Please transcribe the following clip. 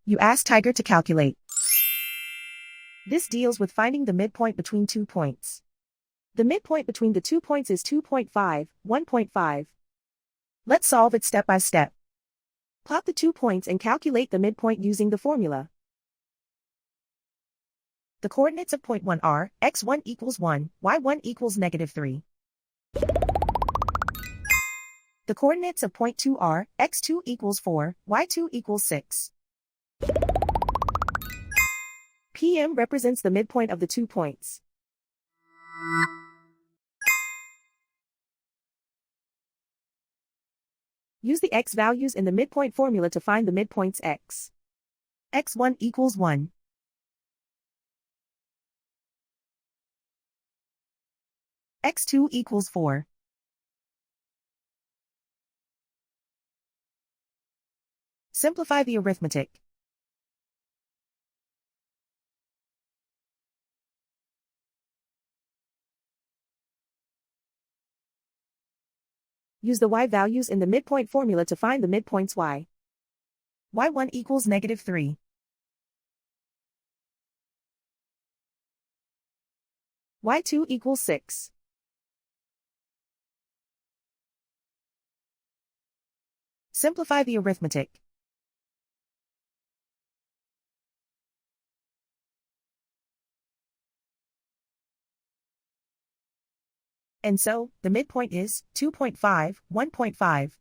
You ask Tiger to calculate. This deals with finding the midpoint between 2 points. The midpoint between the 2 points is 2.5, 1.5. Let's solve it step by step. Plot the 2 points and calculate the midpoint using the formula. The coordinates of point 1 are x1 equals 1, y1 equals -3. The coordinates of point 2 are x2 equals 4, y2 equals 6. PM represents the midpoint of the 2 points. Use the x values in the midpoint formula to find the midpoints x. x1 equals 1. x2 equals 4. Simplify the arithmetic. Use the y values in the midpoint formula to find the midpoints y. y1 equals -3. y2 equals 6. Simplify the arithmetic. And so, the midpoint is 2.5, 1.5.